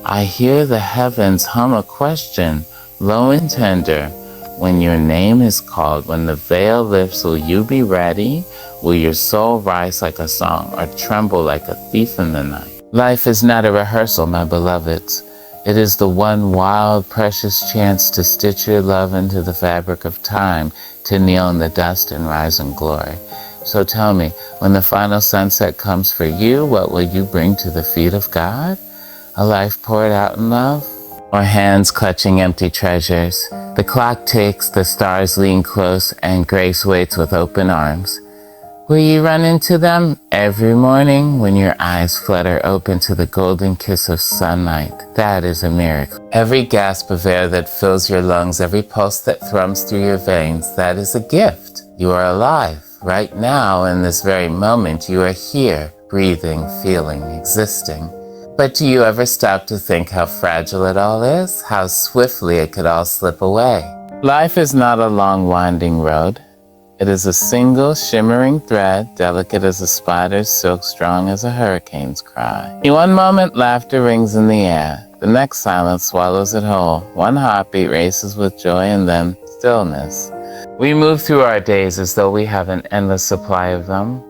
I hear the heavens hum a question, low and tender. When your name is called, when the veil lifts, will you be ready? Will your soul rise like a song or tremble like a thief in the night? Life is not a rehearsal, my beloveds. It is the one wild, precious chance to stitch your love into the fabric of time, to kneel in the dust and rise in glory. So tell me, when the final sunset comes for you, what will you bring to the feet of God? A life poured out in love? Or hands clutching empty treasures? The clock ticks, the stars lean close, and grace waits with open arms. Will you run into them every morning when your eyes flutter open to the golden kiss of sunlight? That is a miracle. Every gasp of air that fills your lungs, every pulse that thrums through your veins, that is a gift. You are alive. Right now, in this very moment, you are here, breathing, feeling, existing. But do you ever stop to think how fragile it all is? How swiftly it could all slip away? Life is not a long winding road. It is a single shimmering thread, delicate as a spider's silk, strong as a hurricane's cry. In one moment, laughter rings in the air. The next, silence swallows it whole. One heartbeat races with joy, and then stillness. We move through our days as though we have an endless supply of them,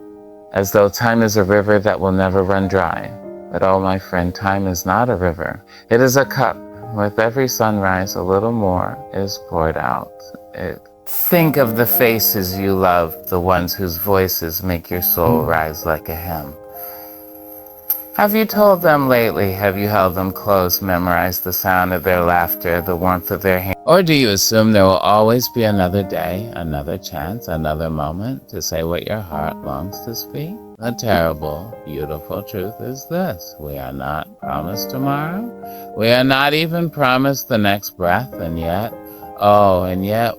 as though time is a river that will never run dry. But oh, my friend, time is not a river. It is a cup. With every sunrise, a little more is poured out. Think of the faces you love, the ones whose voices make your soul rise like a hymn. Have you told them lately? Have you held them close, memorized the sound of their laughter, the warmth of their hands? Or do you assume there will always be another day, another chance, another moment to say what your heart longs to speak? The terrible, beautiful truth is this: we are not promised tomorrow. We are not even promised the next breath, and yet,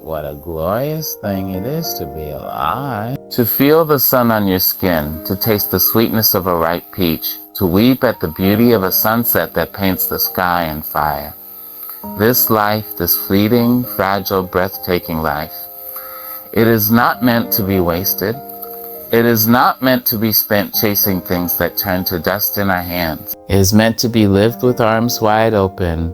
what a glorious thing it is to be alive. To feel the sun on your skin, to taste the sweetness of a ripe peach, to weep at the beauty of a sunset that paints the sky in fire. This life, this fleeting, fragile, breathtaking life, it is not meant to be wasted. It is not meant to be spent chasing things that turn to dust in our hands. It is meant to be lived with arms wide open,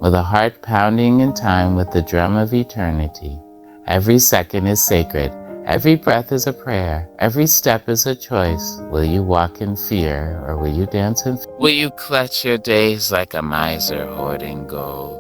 with a heart pounding in time with the drum of eternity. Every second is sacred. Every breath is a prayer. Every step is a choice. Will you walk in fear, or will you dance in fear? Will you clutch your days like a miser hoarding gold?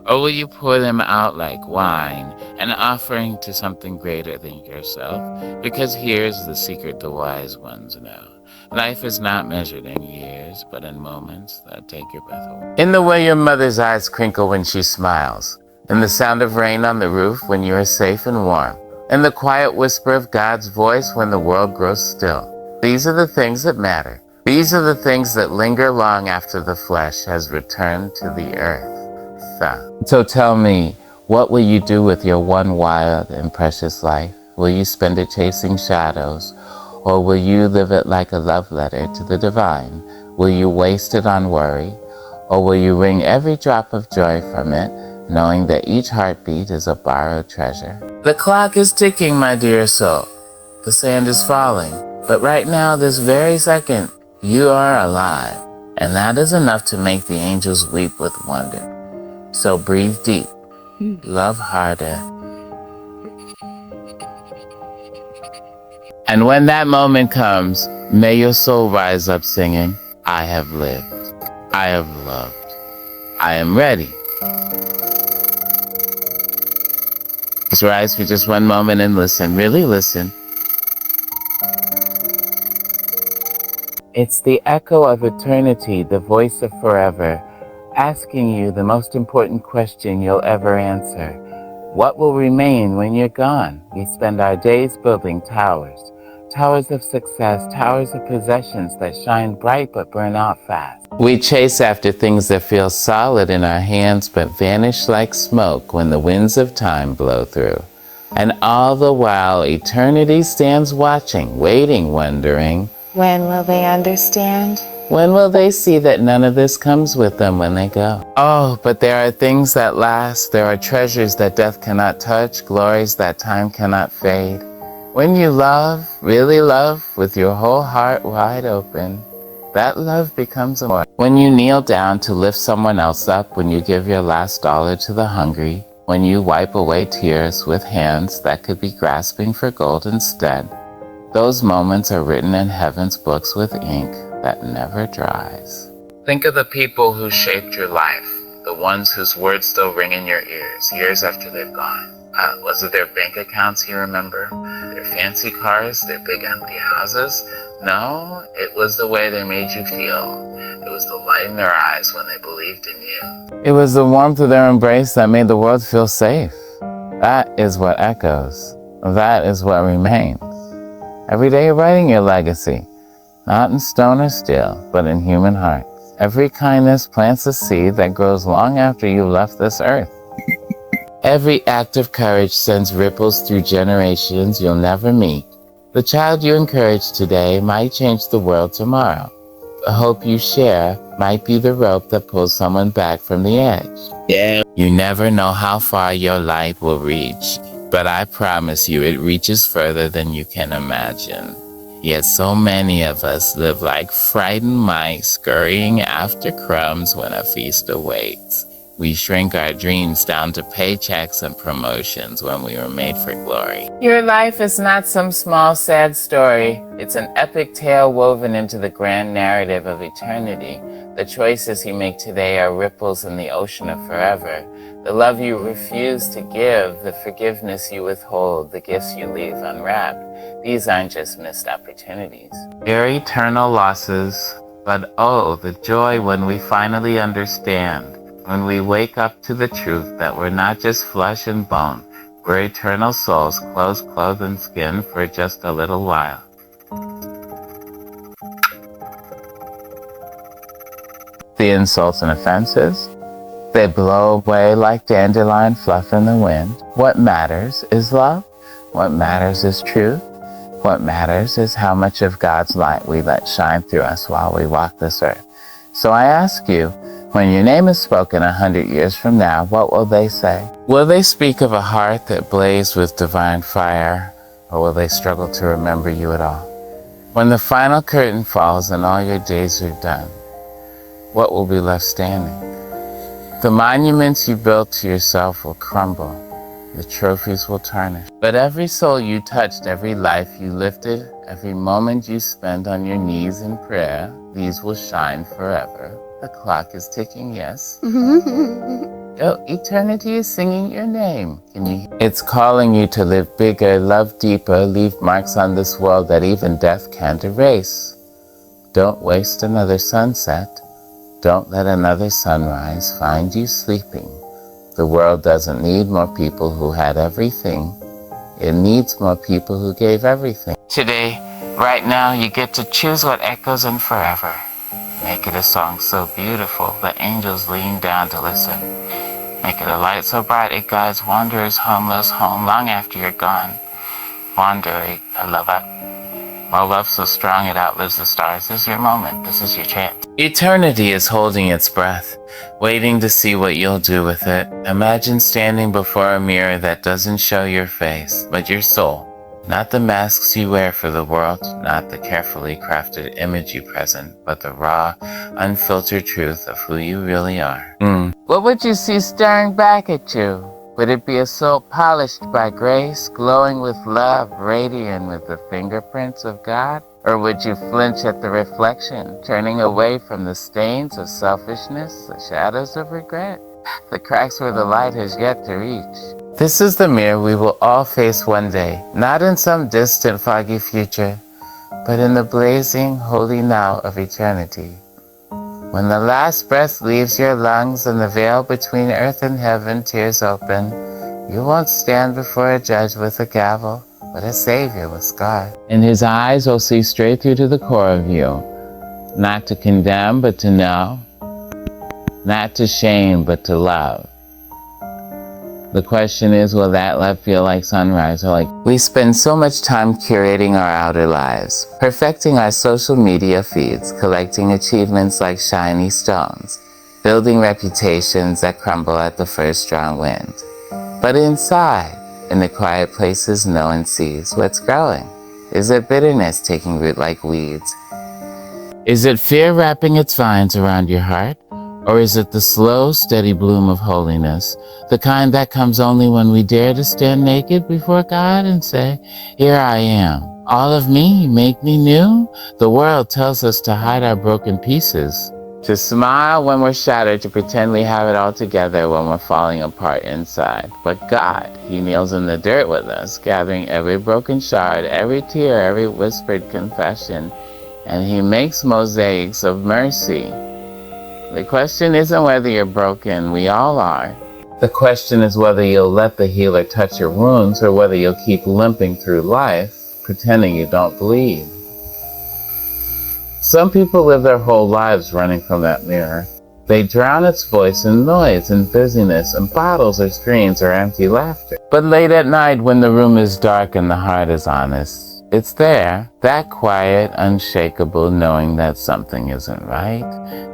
Or will you pour them out like wine, an offering to something greater than yourself? Because here's the secret the wise ones know. Life is not measured in years, but in moments that take your breath away. In the way your mother's eyes crinkle when she smiles, in the sound of rain on the roof when you are safe and warm, in the quiet whisper of God's voice when the world grows still. These are the things that matter. These are the things that linger long after the flesh has returned to the earth. So tell me, what will you do with your one wild and precious life? Will you spend it chasing shadows, or will you live it like a love letter to the divine? Will you waste it on worry, or will you wring every drop of joy from it, knowing that each heartbeat is a borrowed treasure? The clock is ticking, my dear soul. The sand is falling. But right now, this very second, you are alive. And that is enough to make the angels weep with wonder. So breathe deep, love harder. And when that moment comes, may your soul rise up singing, I have lived, I have loved, I am ready. Just rise for just one moment and listen, really listen. It's the echo of eternity, the voice of forever, asking you the most important question you'll ever answer. What will remain when you're gone? We spend our days building towers. Towers of success, towers of possessions that shine bright but burn out fast. We chase after things that feel solid in our hands but vanish like smoke when the winds of time blow through. And all the while, eternity stands watching, waiting, wondering, when will they understand? When will they see that none of this comes with them when they go? Oh, but there are things that last. There are treasures that death cannot touch, glories that time cannot fade. When you love, really love, with your whole heart wide open, that love becomes more. When you kneel down to lift someone else up, when you give your last dollar to the hungry, when you wipe away tears with hands that could be grasping for gold instead, those moments are written in heaven's books with ink that never dries. Think of the people who shaped your life, the ones whose words still ring in your ears, years after they've gone. Was it their bank accounts you remember? Their fancy cars? Their big empty houses? No, it was the way they made you feel. It was the light in their eyes when they believed in you. It was the warmth of their embrace that made the world feel safe. That is what echoes. That is what remains. Every day you're writing your legacy, not in stone or steel, but in human hearts. Every kindness plants a seed that grows long after you left this earth. Every act of courage sends ripples through generations you'll never meet. The child you encourage today might change the world tomorrow. The hope you share might be the rope that pulls someone back from the edge. Yeah. You never know how far your light will reach, but I promise you it reaches further than you can imagine. Yet so many of us live like frightened mice scurrying after crumbs when a feast awaits. We shrink our dreams down to paychecks and promotions when we were made for glory. Your life is not some small, sad story. It's an epic tale woven into the grand narrative of eternity. The choices you make today are ripples in the ocean of forever. The love you refuse to give, the forgiveness you withhold, the gifts you leave unwrapped. These aren't just missed opportunities. They're eternal losses, but oh, the joy when we finally understand. When we wake up to the truth that we're not just flesh and bone, we're eternal souls, clothes, and skin for just a little while. The insults and offenses, they blow away like dandelion fluff in the wind. What matters is love. What matters is truth. What matters is how much of God's light we let shine through us while we walk this earth. So I ask you, when your name is spoken 100 years from now, what will they say? Will they speak of a heart that blazed with divine fire, or will they struggle to remember you at all? When the final curtain falls and all your days are done, what will be left standing? The monuments you built to yourself will crumble. The trophies will tarnish. But every soul you touched, every life you lifted, every moment you spent on your knees in prayer, these will shine forever. The clock is ticking, yes. Oh, eternity is singing your name. Can you? It's calling you to live bigger, love deeper, leave marks on this world that even death can't erase. Don't waste another sunset. Don't let another sunrise find you sleeping. The world doesn't need more people who had everything. It needs more people who gave everything. Today, right now, you get to choose what echoes in forever. Make it a song so beautiful that angels lean down to listen. Make it a light so bright it guides wanderers homeless home long after you're gone. Wandering, I love it. While love so strong it outlives the stars, this is your moment, this is your chance. Eternity is holding its breath, waiting to see what you'll do with it. Imagine standing before a mirror that doesn't show your face, but your soul. Not the masks you wear for the world, not the carefully crafted image you present, but the raw, unfiltered truth of who you really are. What would you see staring back at you? Would it be a soul polished by grace, glowing with love, radiant with the fingerprints of God? Or would you flinch at the reflection, turning away from the stains of selfishness, the shadows of regret, the cracks where the light has yet to reach? This is the mirror we will all face one day, not in some distant, foggy future, but in the blazing, holy now of eternity. When the last breath leaves your lungs and the veil between earth and heaven tears open, you won't stand before a judge with a gavel, but a savior with scars. And his eyes will see straight through to the core of you, not to condemn, but to know, not to shame, but to love. The question is, will that love feel like sunrise or like... We spend so much time curating our outer lives, perfecting our social media feeds, collecting achievements like shiny stones, building reputations that crumble at the first strong wind. But inside, in the quiet places no one sees, what's growing? Is it bitterness taking root like weeds? Is it fear wrapping its vines around your heart? Or is it the slow, steady bloom of holiness, the kind that comes only when we dare to stand naked before God and say, "Here I am. All of me, make me new"? The world tells us to hide our broken pieces, to smile when we're shattered, to pretend we have it all together when we're falling apart inside. But God, He kneels in the dirt with us, gathering every broken shard, every tear, every whispered confession, and He makes mosaics of mercy. The question isn't whether you're broken, we all are. The question is whether you'll let the healer touch your wounds or whether you'll keep limping through life, pretending you don't bleed. Some people live their whole lives running from that mirror. They drown its voice in noise and busyness and bottles or screens or empty laughter. But late at night when the room is dark and the heart is honest, it's there, that quiet, unshakable knowing that something isn't right,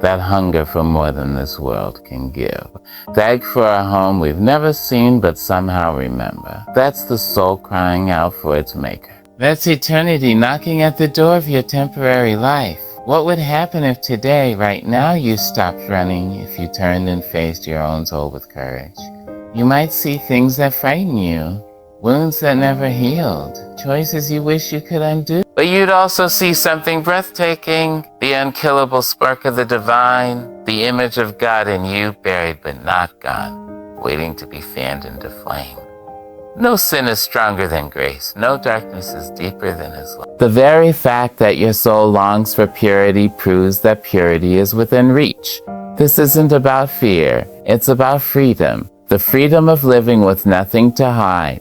that hunger for more than this world can give, that for a home we've never seen but somehow remember. That's the soul crying out for its maker. That's eternity knocking at the door of your temporary life. What would happen if today, right now, you stopped running, if you turned and faced your own soul with courage? You might see things that frighten you, wounds that never healed, choices you wish you could undo. But you'd also see something breathtaking, the unkillable spark of the divine, the image of God in you, buried but not gone, waiting to be fanned into flame. No sin is stronger than grace. No darkness is deeper than His love. The very fact that your soul longs for purity proves that purity is within reach. This isn't about fear. It's about freedom. The freedom of living with nothing to hide.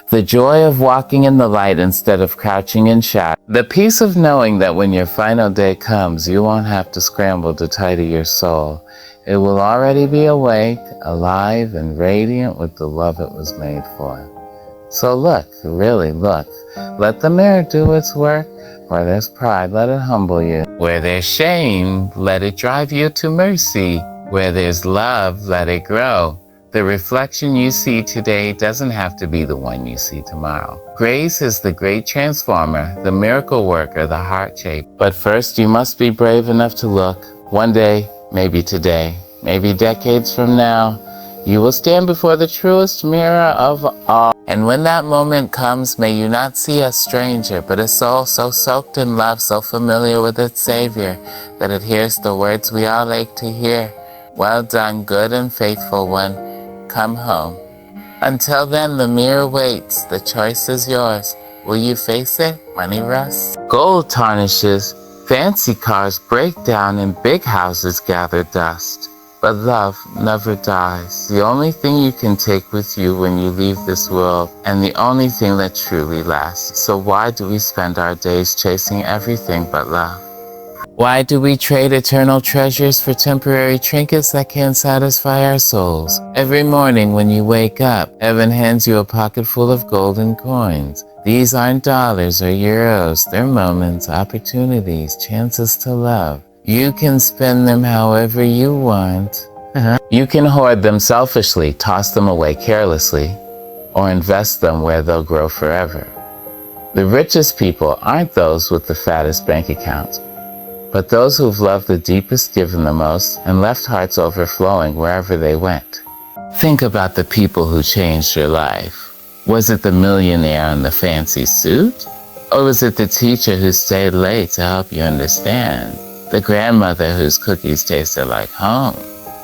The joy of walking in the light instead of crouching in shadow. The peace of knowing that when your final day comes, you won't have to scramble to tidy your soul. It will already be awake, alive, and radiant with the love it was made for. So look, really look. Let the mirror do its work. Where there's pride, let it humble you. Where there's shame, let it drive you to mercy. Where there's love, let it grow. The reflection you see today doesn't have to be the one you see tomorrow. Grace is the great transformer, the miracle worker, the heart shape. But first you must be brave enough to look. One day, maybe today, maybe decades from now, you will stand before the truest mirror of all. And when that moment comes, may you not see a stranger, but a soul so soaked in love, so familiar with its Savior, that it hears the words we all ache to hear. Well done, good and faithful one. Come home. Until then, the mirror waits. The choice is yours. Will you face it? Money rusts. Gold tarnishes. Fancy cars break down and big houses gather dust. But love never dies. The only thing you can take with you when you leave this world, and the only thing that truly lasts. So why do we spend our days chasing everything but love? Why do we trade eternal treasures for temporary trinkets that can't satisfy our souls? Every morning when you wake up, heaven hands you a pocket full of golden coins. These aren't dollars or euros, they're moments, opportunities, chances to love. You can spend them however you want. You can hoard them selfishly, toss them away carelessly, or invest them where they'll grow forever. The richest people aren't those with the fattest bank accounts, but those who've loved the deepest, given the most, and left hearts overflowing wherever they went. Think about the people who changed your life. Was it the millionaire in the fancy suit? Or was it the teacher who stayed late to help you understand? The grandmother whose cookies tasted like home?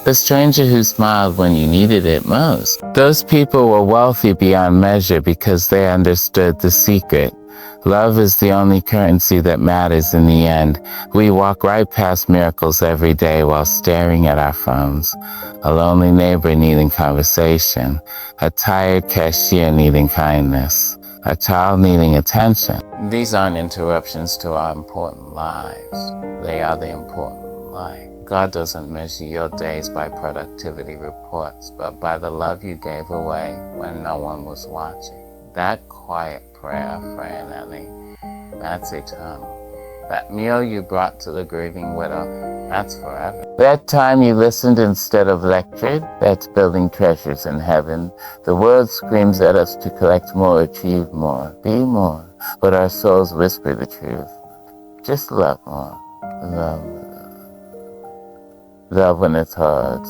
The stranger who smiled when you needed it most? Those people were wealthy beyond measure because they understood the secret. Love is the only currency that matters in the end. We walk right past miracles every day while staring at our phones. A lonely neighbor needing conversation. A tired cashier needing kindness. A child needing attention. These aren't interruptions to our important lives. They are the important life. God doesn't measure your days by productivity reports, but by the love you gave away when no one was watching. That quiet prayer, friend Ellie, that's eternal. That meal you brought to the grieving widow, that's forever. That time you listened instead of lectured, that's building treasures in heaven. The world screams at us to collect more, achieve more, be more, but our souls whisper the truth. Just love more. love, love when it's hard,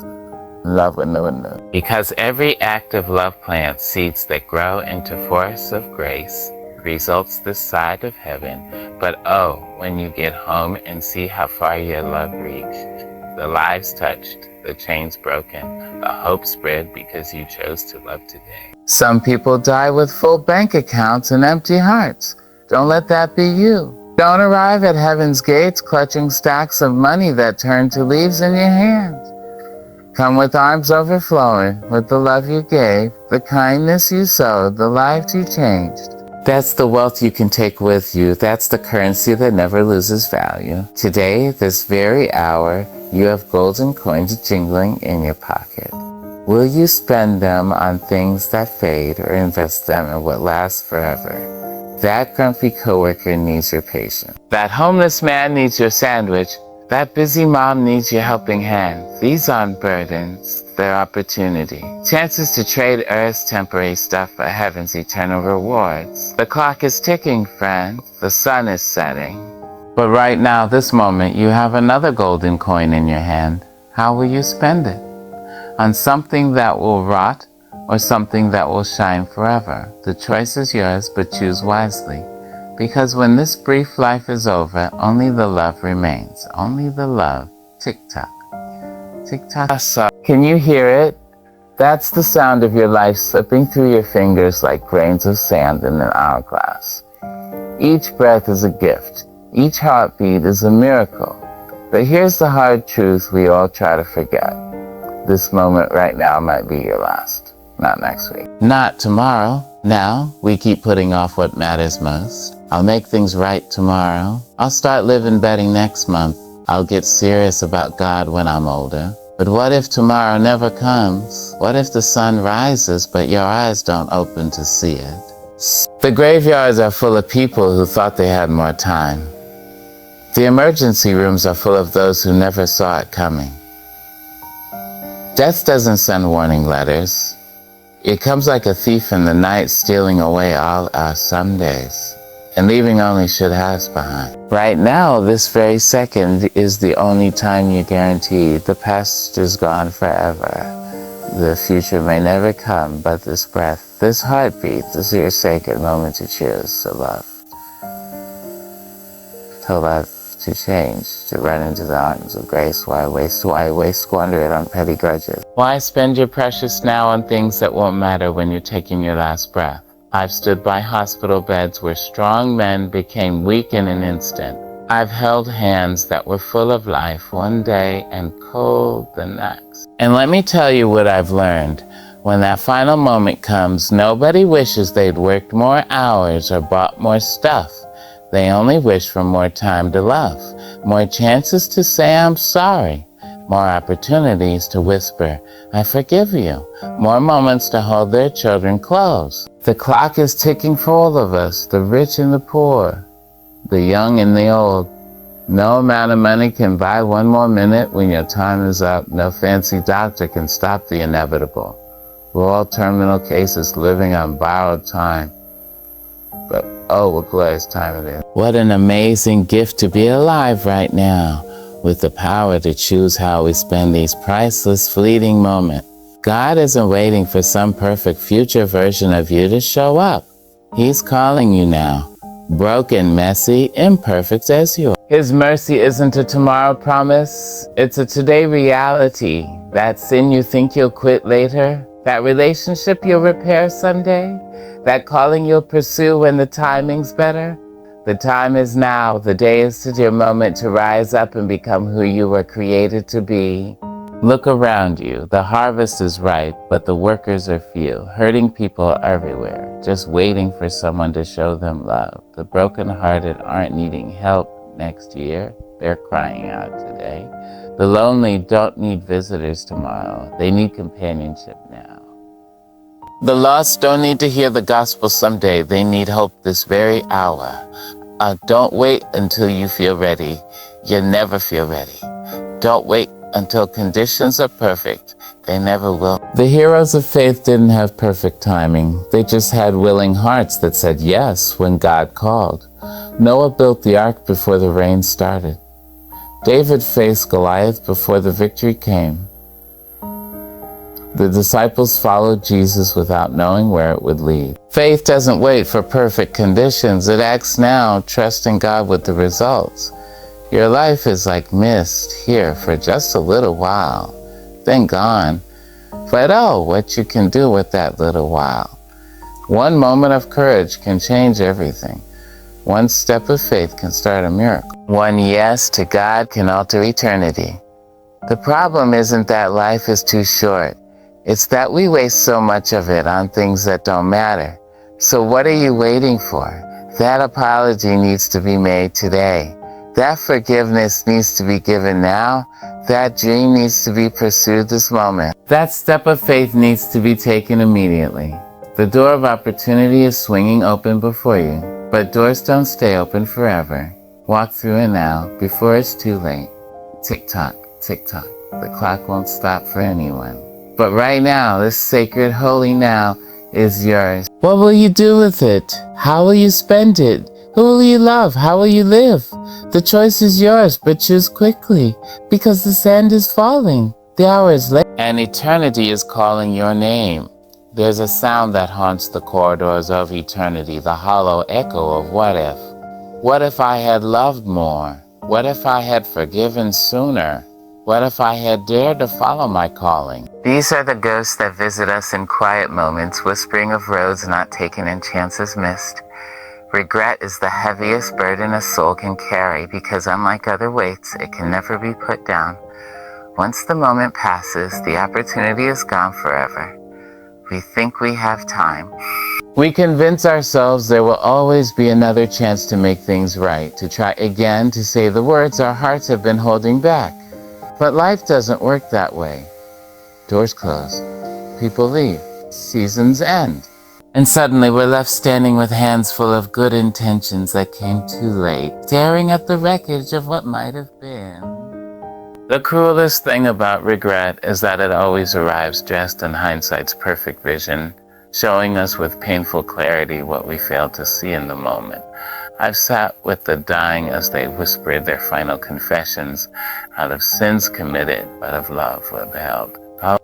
love when no one knows. Because every act of love plants seeds that grow into forests of grace, results this side of heaven. But oh, when you get home and see how far your love reached, the lives touched, the chains broken, the hope spread because you chose to love today. Some people die with full bank accounts and empty hearts. Don't let that be you. Don't arrive at heaven's gates clutching stacks of money that turn to leaves in your hands. Come with arms overflowing with the love you gave, the kindness you sowed, the lives you changed. That's the wealth you can take with you. That's the currency that never loses value. Today, this very hour, you have golden coins jingling in your pocket. Will you spend them on things that fade or invest them in what lasts forever? That grumpy coworker needs your patience. That homeless man needs your sandwich. That busy mom needs your helping hand. These aren't burdens, they're opportunity. Chances to trade Earth's temporary stuff for heaven's eternal rewards. The clock is ticking, friend. The sun is setting. But right now, this moment, you have another golden coin in your hand. How will you spend it? On something that will rot or something that will shine forever? The choice is yours, but choose wisely. Because when this brief life is over, only the love remains. Only the love. Tick-tock. Tick-tock. Can you hear it? That's the sound of your life slipping through your fingers like grains of sand in an hourglass. Each breath is a gift. Each heartbeat is a miracle. But here's the hard truth we all try to forget. This moment right now might be your last. Not next week. Not tomorrow. Now, we keep putting off what matters most. I'll make things right tomorrow. I'll start living better next month. I'll get serious about God when I'm older. But what if tomorrow never comes? What if the sun rises, but your eyes don't open to see it? The graveyards are full of people who thought they had more time. The emergency rooms are full of those who never saw it coming. Death doesn't send warning letters. It comes like a thief in the night, stealing away all our somedays and leaving only should-haves behind. Right now, this very second is the only time you're guaranteed. The past is gone forever. The future may never come, but this breath, this heartbeat, this is your sacred moment to choose to love. To love, to change, to run into the arms of grace. Why squander it on petty grudges? Why spend your precious now on things that won't matter when you're taking your last breath? I've stood by hospital beds where strong men became weak in an instant. I've held hands that were full of life one day and cold the next. And let me tell you what I've learned. When that final moment comes, nobody wishes they'd worked more hours or bought more stuff. They only wish for more time to love, more chances to say I'm sorry, more opportunities to whisper, I forgive you, more moments to hold their children close. The clock is ticking for all of us, the rich and the poor, the young and the old. No amount of money can buy one more minute when your time is up. No fancy doctor can stop the inevitable. We're all terminal cases living on borrowed time. But oh, what glorious time it is. What an amazing gift to be alive right now, with the power to choose how we spend these priceless, fleeting moments. God isn't waiting for some perfect future version of you to show up. He's calling you now, broken, messy, imperfect as you are. His mercy isn't a tomorrow promise, it's a today reality. That sin you think you'll quit later, that relationship you'll repair someday, that calling you'll pursue when the timing's better. The time is now. The day is your moment to rise up and become who you were created to be. Look around you. The harvest is ripe, but the workers are few. Hurting people everywhere, just waiting for someone to show them love. The brokenhearted aren't needing help next year. They're crying out today. The lonely don't need visitors tomorrow. They need companionship now. The lost don't need to hear the gospel someday. They need hope this very hour. Don't wait until you feel ready. You never feel ready. Don't wait until conditions are perfect. They never will. The heroes of faith didn't have perfect timing. They just had willing hearts that said yes when God called. Noah built the ark before the rain started. David faced Goliath before the victory came. The disciples followed Jesus without knowing where it would lead. Faith doesn't wait for perfect conditions. It acts now, trusting God with the results. Your life is like mist here for just a little while, then gone. But oh, what you can do with that little while. One moment of courage can change everything. One step of faith can start a miracle. One yes to God can alter eternity. The problem isn't that life is too short. It's that we waste so much of it on things that don't matter. So what are you waiting for? That apology needs to be made today. That forgiveness needs to be given now. That dream needs to be pursued this moment. That step of faith needs to be taken immediately. The door of opportunity is swinging open before you, but doors don't stay open forever. Walk through it now, before it's too late. Tick-tock, tick-tock. The clock won't stop for anyone. But right now, this sacred holy now is yours. What will you do with it? How will you spend it? Who will you love? How will you live? The choice is yours, but choose quickly, because the sand is falling. The hour is late. And eternity is calling your name. There's a sound that haunts the corridors of eternity, the hollow echo of what if. What if I had loved more? What if I had forgiven sooner? What if I had dared to follow my calling? These are the ghosts that visit us in quiet moments, whispering of roads not taken and chances missed. Regret is the heaviest burden a soul can carry because unlike other weights, it can never be put down. Once the moment passes, the opportunity is gone forever. We think we have time. We convince ourselves there will always be another chance to make things right, to try again, to say the words our hearts have been holding back. But life doesn't work that way. Doors close. People leave. Seasons end. And suddenly we're left standing with hands full of good intentions that came too late, staring at the wreckage of what might have been. The cruelest thing about regret is that it always arrives dressed in hindsight's perfect vision, showing us with painful clarity what we failed to see in the moment. I've sat with the dying as they whispered their final confessions, not of sins committed, but of love withheld.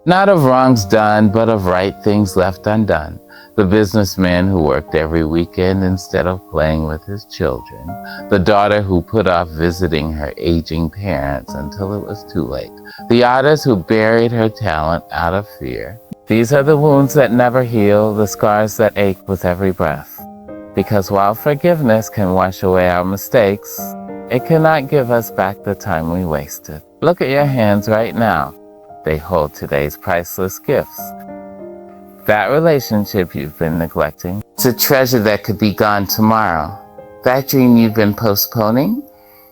Not of wrongs done, but of right things left undone. The businessman who worked every weekend instead of playing with his children. The daughter who put off visiting her aging parents until it was too late. The artist who buried her talent out of fear. These are the wounds that never heal, the scars that ache with every breath. Because while forgiveness can wash away our mistakes, it cannot give us back the time we wasted. Look at your hands right now. They hold today's priceless gifts. That relationship you've been neglecting, it's a treasure that could be gone tomorrow. That dream you've been postponing,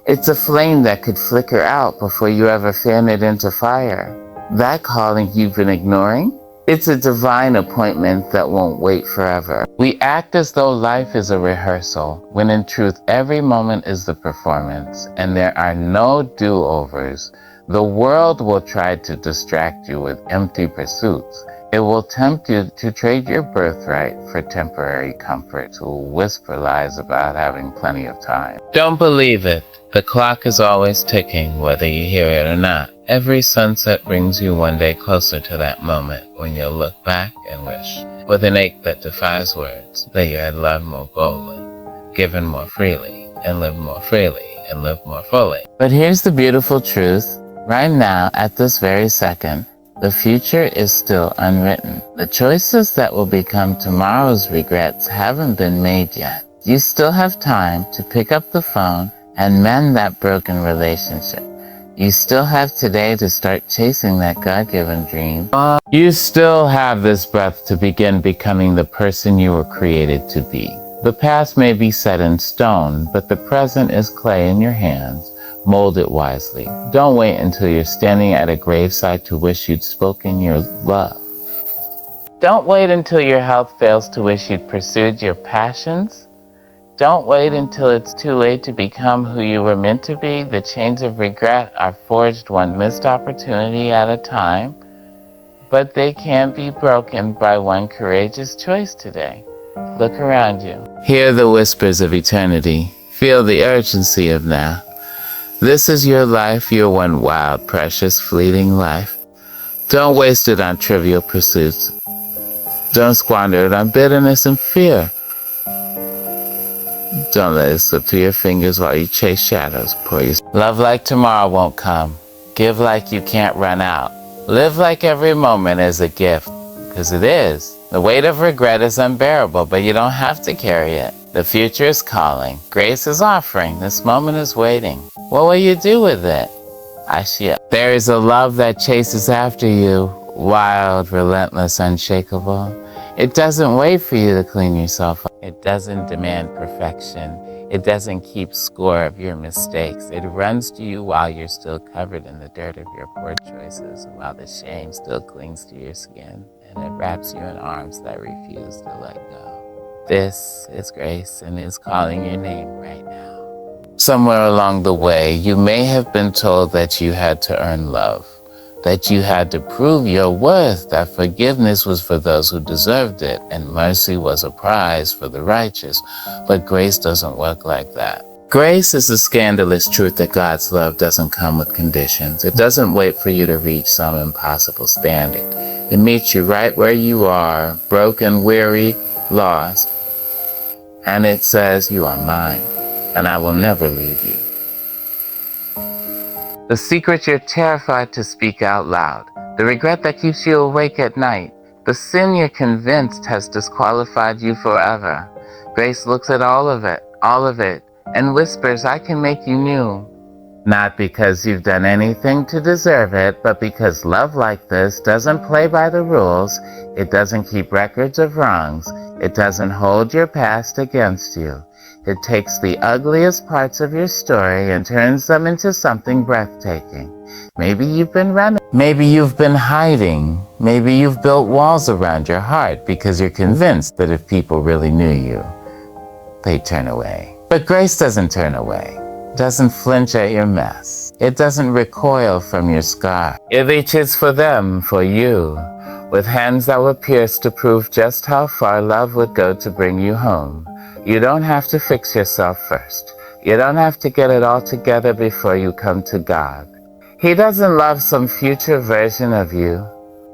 it's a flame that could flicker out before you ever fan it into fire. That calling you've been ignoring, it's a divine appointment that won't wait forever. We act as though life is a rehearsal, when in truth every moment is the performance, and there are no do-overs. The world will try to distract you with empty pursuits. It will tempt you to trade your birthright for temporary comfort, to whisper lies about having plenty of time. Don't believe it. The clock is always ticking, whether you hear it or not. Every sunset brings you one day closer to that moment when you'll look back and wish, with an ache that defies words, that you had loved more boldly, given more freely, and lived more freely, and lived more fully. But here's the beautiful truth. Right now, at this very second, the future is still unwritten. The choices that will become tomorrow's regrets haven't been made yet. You still have time to pick up the phone and mend that broken relationship. You still have today to start chasing that God-given dream. You still have this breath to begin becoming the person you were created to be. The past may be set in stone, but the present is clay in your hands. Mold it wisely. Don't wait until you're standing at a gravesite to wish you'd spoken your love. Don't wait until your health fails to wish you'd pursued your passions. Don't wait until it's too late to become who you were meant to be. The chains of regret are forged one missed opportunity at a time, but they can be broken by one courageous choice today. Look around you. Hear the whispers of eternity. Feel the urgency of now. This is your life, your one wild, precious, fleeting life. Don't waste it on trivial pursuits. Don't squander it on bitterness and fear. Don't let it slip through your fingers while you chase shadows. Love like tomorrow won't come. Give like you can't run out. Live like every moment is a gift, because it is. The weight of regret is unbearable, but you don't have to carry it. The future is calling. Grace is offering. This moment is waiting. What will you do with it? There is a love that chases after you, wild, relentless, unshakable. It doesn't wait for you to clean yourself up. It doesn't demand perfection. It doesn't keep score of your mistakes. It runs to you while you're still covered in the dirt of your poor choices, while the shame still clings to your skin, and it wraps you in arms that refuse to let go. This is grace, and it's calling your name right now. Somewhere along the way, you may have been told that you had to earn love, that you had to prove your worth, that forgiveness was for those who deserved it, and mercy was a prize for the righteous. But grace doesn't work like that. Grace is the scandalous truth that God's love doesn't come with conditions. It doesn't wait for you to reach some impossible standard. It meets you right where you are, broken, weary, lost, and it says, "You are mine, and I will never leave you." The secret you're terrified to speak out loud, the regret that keeps you awake at night, the sin you're convinced has disqualified you forever. Grace looks at all of it, and whispers, "I can make you new." Not because you've done anything to deserve it, but because love like this doesn't play by the rules. It doesn't keep records of wrongs. It doesn't hold your past against you. It takes the ugliest parts of your story and turns them into something breathtaking. Maybe you've been running. Maybe you've been hiding. Maybe you've built walls around your heart because you're convinced that if people really knew you, they'd turn away. But grace doesn't turn away. Doesn't flinch at your mess. It doesn't recoil from your scar. It reaches for them, for you, with hands that were pierced to prove just how far love would go to bring you home. You don't have to fix yourself first. You don't have to get it all together before you come to God. He doesn't love some future version of you.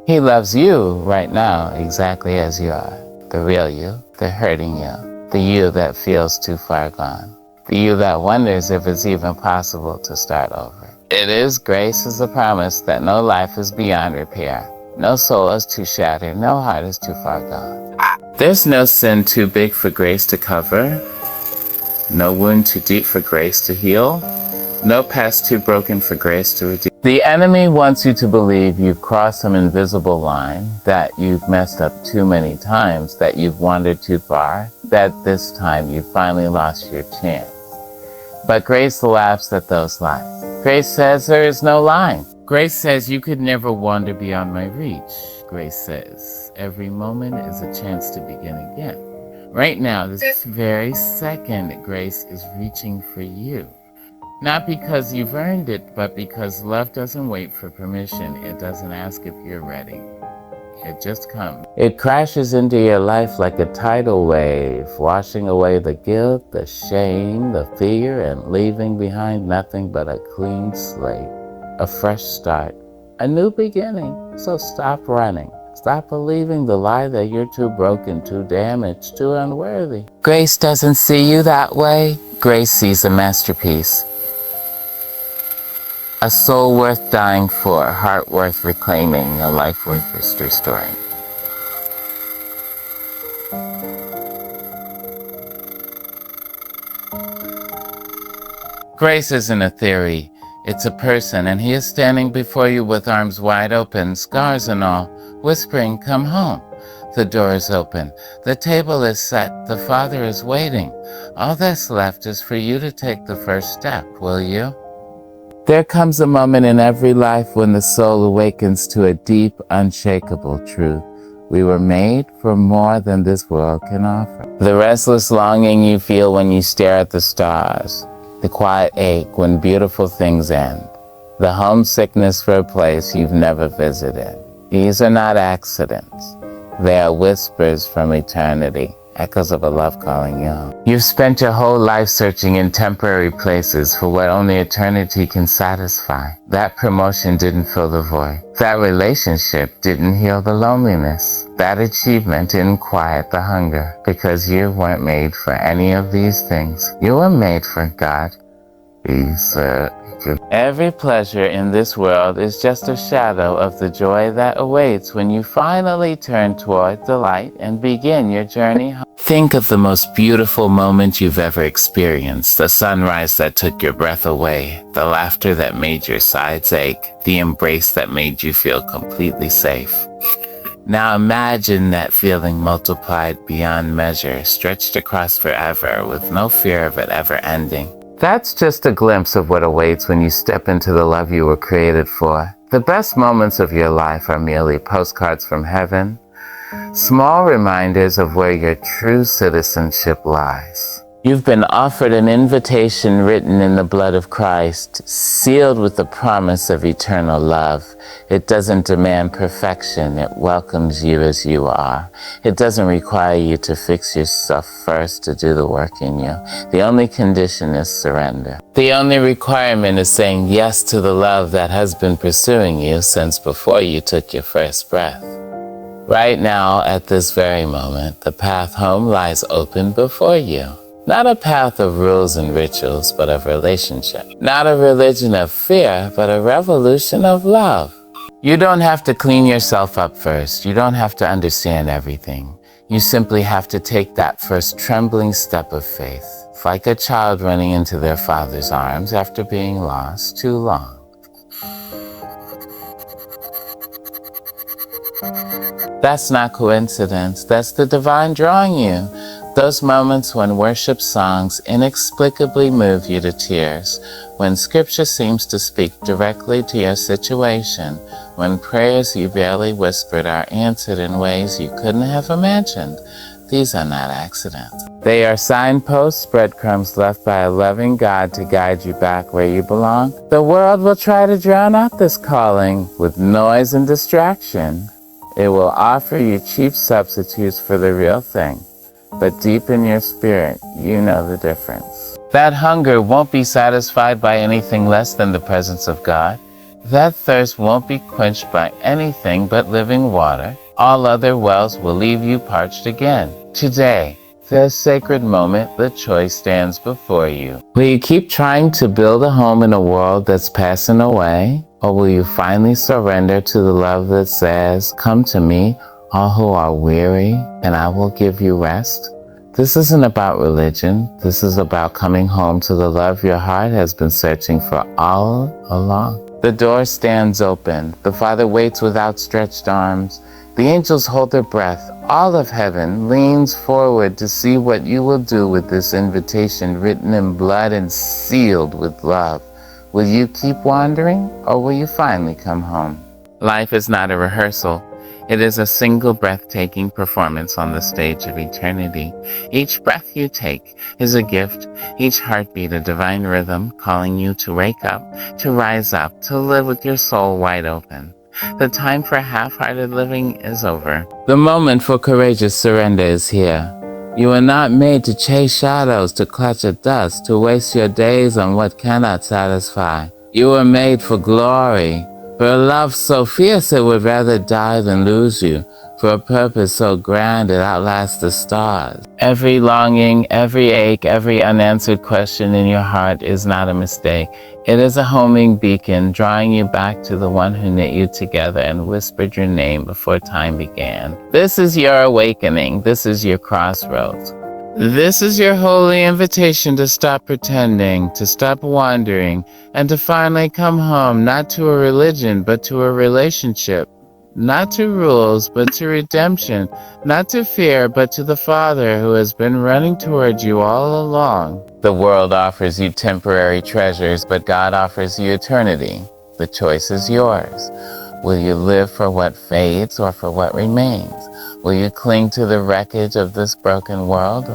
He loves you right now exactly as you are. The real you, the hurting you, the you that feels too far gone, the you that wonders if it's even possible to start over. It is grace is a promise that no life is beyond repair. No soul is too shattered. No heart is too far gone. There's no sin too big for grace to cover, no wound too deep for grace to heal, no past too broken for grace to redeem. The enemy wants you to believe you've crossed some invisible line, that you've messed up too many times, that you've wandered too far, that this time you finally lost your chance. But grace laughs at those lies. Grace says there is no line. Grace says you could never wander beyond my reach. Grace says every moment is a chance to begin again. Right now, this very second, grace is reaching for you. Not because you've earned it, but because love doesn't wait for permission. It doesn't ask if you're ready. It just comes. It crashes into your life like a tidal wave, washing away the guilt, the shame, the fear, and leaving behind nothing but a clean slate, a fresh start, a new beginning. So stop running. Stop believing the lie that you're too broken, too damaged, too unworthy. Grace doesn't see you that way. Grace sees a masterpiece. A soul worth dying for, a heart worth reclaiming, a life worth restoring. Grace isn't a theory. It's a person, and he is standing before you with arms wide open, scars and all, whispering, "Come home." The door is open. The table is set. The Father is waiting. All that's left is for you to take the first step, will you? There comes a moment in every life when the soul awakens to a deep, unshakable truth. We were made for more than this world can offer. The restless longing you feel when you stare at the stars, the quiet ache when beautiful things end, the homesickness for a place you've never visited. These are not accidents. They are whispers from eternity. echoes of a love calling you. You've spent your whole life searching in temporary places for what only eternity can satisfy. That promotion didn't fill the void. That relationship didn't heal the loneliness. That achievement didn't quiet the hunger, because you weren't made for any of these things. You were made for God. He said, every pleasure in this world is just a shadow of the joy that awaits when you finally turn toward the light and begin your journey home. Think of the most beautiful moment you've ever experienced, the sunrise that took your breath away, the laughter that made your sides ache, the embrace that made you feel completely safe. Now imagine that feeling multiplied beyond measure, stretched across forever with no fear of it ever ending. That's just a glimpse of what awaits when you step into the love you were created for. The best moments of your life are merely postcards from heaven, small reminders of where your true citizenship lies. You've been offered an invitation written in the blood of Christ, sealed with the promise of eternal love. It doesn't demand perfection. It welcomes you as you are. It doesn't require you to fix yourself first to do the work in you. The only condition is surrender. The only requirement is saying yes to the love that has been pursuing you since before you took your first breath. Right now, at this very moment, the path home lies open before you. Not a path of rules and rituals, but of relationship. Not a religion of fear, but a revolution of love. You don't have to clean yourself up first. You don't have to understand everything. You simply have to take that first trembling step of faith, like a child running into their father's arms after being lost too long. That's not coincidence. That's the divine drawing you. Those moments when worship songs inexplicably move you to tears, when scripture seems to speak directly to your situation, when prayers you barely whispered are answered in ways you couldn't have imagined. These are not accidents. They are signposts, breadcrumbs left by a loving God to guide you back where you belong. The world will try to drown out this calling with noise and distraction. It will offer you cheap substitutes for the real thing. But deep in your spirit, you know the difference. That hunger won't be satisfied by anything less than the presence of God. That thirst won't be quenched by anything but living water. All other wells will leave you parched again. Today, this sacred moment, the choice stands before you. Will you keep trying to build a home in a world that's passing away? Or will you finally surrender to the love that says, "Come to me, all who are weary, and I will give you rest"? This isn't about religion. This is about coming home to the love your heart has been searching for all along. The door stands open. The Father waits with outstretched arms. The angels hold their breath. All of heaven leans forward to see what you will do with this invitation written in blood and sealed with love. Will you keep wandering, or will you finally come home? Life is not a rehearsal. It is a single breathtaking performance on the stage of eternity. Each breath you take is a gift, each heartbeat a divine rhythm calling you to wake up, to rise up, to live with your soul wide open. The time for half-hearted living is over. The moment for courageous surrender is here. You are not made to chase shadows, to clutch at dust, to waste your days on what cannot satisfy. You were made for glory, for a love so fierce it would rather die than lose you, for a purpose so grand it outlasts the stars. Every longing, every ache, every unanswered question in your heart is not a mistake. It is a homing beacon drawing you back to the one who knit you together and whispered your name before time began. This is your awakening. This is your crossroads. This is your holy invitation to stop pretending, to stop wandering, and to finally come home, not to a religion, but to a relationship. Not to rules, but to redemption. Not to fear, but to the Father who has been running towards you all along. The world offers you temporary treasures, but God offers you eternity. The choice is yours. Will you live for what fades or for what remains? Will you cling to the wreckage of this broken world,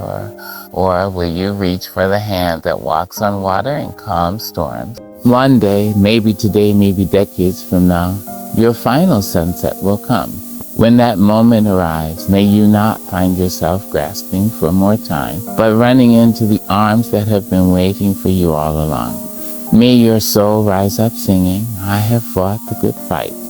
or will you reach for the hand that walks on water in calm storms? One day, maybe today, maybe decades from now, your final sunset will come. When that moment arrives, may you not find yourself grasping for more time, but running into the arms that have been waiting for you all along. May your soul rise up singing, I have fought the good fight.